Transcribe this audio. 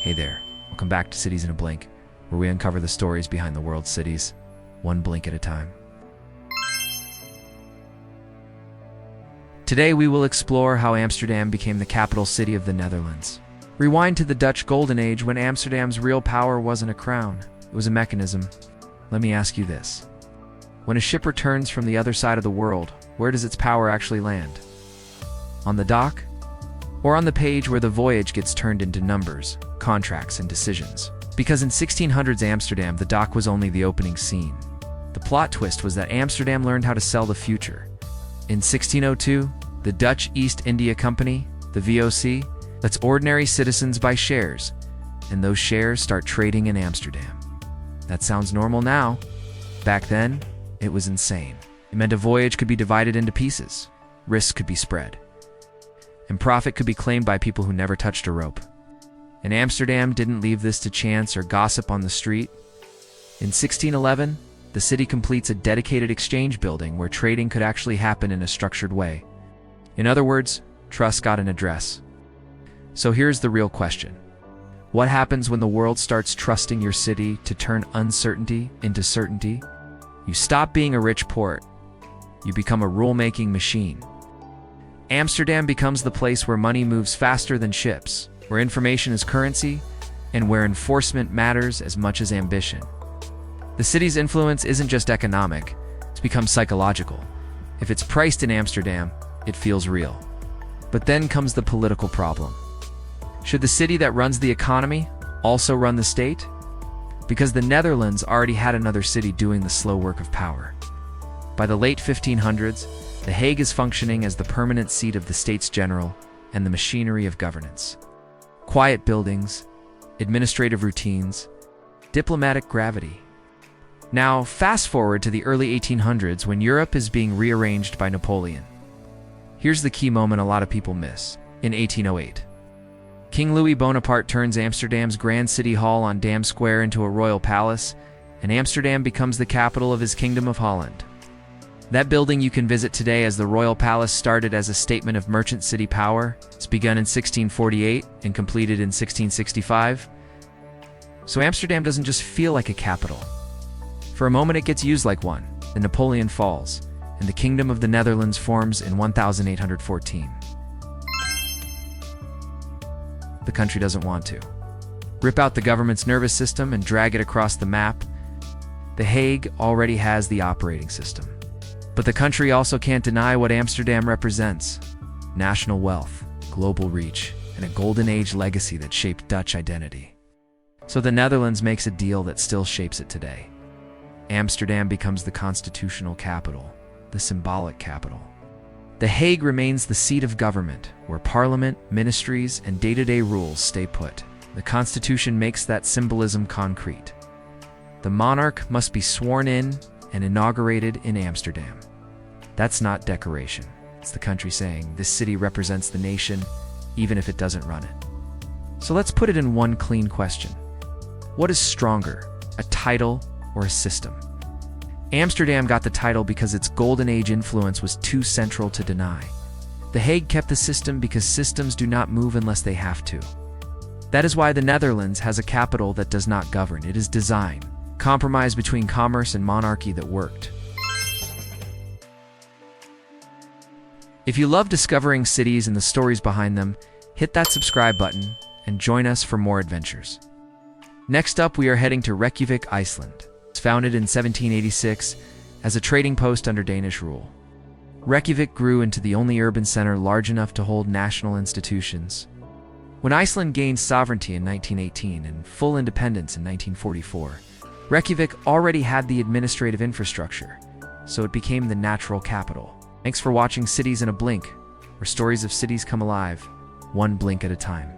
Hey there, welcome back to Cities in a Blink, where we uncover the stories behind the world's cities, one blink at a time. Today we will explore how Amsterdam became the capital city of the Netherlands. Rewind to the Dutch Golden Age when Amsterdam's real power wasn't a crown, it was a mechanism. Let me ask you this. When a ship returns from the other side of the world, where does its power actually land? On the dock? Or on the page where the voyage gets turned into numbers, contracts, and decisions? Because in 1600s Amsterdam, the dock was only the opening scene. The plot twist was that Amsterdam learned how to sell the future. In 1602, the Dutch East India Company, the VOC, lets ordinary citizens buy shares, and those shares start trading in Amsterdam. That sounds normal now. Back then, it was insane. It meant a voyage could be divided into pieces, risks could be spread, and profit could be claimed by people who never touched a rope. And Amsterdam didn't leave this to chance or gossip on the street. In 1611, the city completes a dedicated exchange building where trading could actually happen in a structured way. In other words, trust got an address. So here's the real question. What happens when the world starts trusting your city to turn uncertainty into certainty? You stop being a rich port. You become a rule-making machine. Amsterdam becomes the place where money moves faster than ships, where information is currency, and where enforcement matters as much as ambition. The city's influence isn't just economic, it's become psychological. If it's priced in Amsterdam, it feels real. But then comes the political problem. Should the city that runs the economy also run the state? Because the Netherlands already had another city doing the slow work of power. By the late 1500s, The Hague is functioning as the permanent seat of the States General and the machinery of governance. Quiet buildings, administrative routines, diplomatic gravity. Now, fast forward to the early 1800s when Europe is being rearranged by Napoleon. Here's the key moment a lot of people miss. In 1808, King Louis Bonaparte turns Amsterdam's Grand City Hall on Dam Square into a royal palace, and Amsterdam becomes the capital of his Kingdom of Holland. That building you can visit today as the Royal Palace started as a statement of merchant city power. It's begun in 1648 and completed in 1665. So Amsterdam doesn't just feel like a capital. For a moment it gets used like one, then Napoleon falls, and the Kingdom of the Netherlands forms in 1814. The country doesn't want to. Rip out the government's nervous system and drag it across the map. The Hague already has the operating system. But the country also can't deny what Amsterdam represents: national wealth, global reach, and a golden age legacy that shaped Dutch identity. So the Netherlands makes a deal that still shapes it today. Amsterdam becomes the constitutional capital, the symbolic capital. The Hague remains the seat of government, where parliament, ministries, and day-to-day rules stay put. The Constitution makes that symbolism concrete. The monarch must be sworn in and inaugurated in Amsterdam. That's not decoration. It's the country saying, this city represents the nation, even if it doesn't run it. So let's put it in one clean question. What is stronger, a title or a system? Amsterdam got the title because its golden age influence was too central to deny. The Hague kept the system because systems do not move unless they have to. That is why the Netherlands has a capital that does not govern. It is design. Compromise between commerce and monarchy that worked. If you love discovering cities and the stories behind them, hit that subscribe button and join us for more adventures. Next up, we are heading to Reykjavik, Iceland. It's founded in 1786 as a trading post under Danish rule. Reykjavik grew into the only urban center large enough to hold national institutions. When Iceland gained sovereignty in 1918 and full independence in 1944, Reykjavik already had the administrative infrastructure, so it became the natural capital. Thanks for watching Cities in a Blink, where stories of cities come alive, one blink at a time.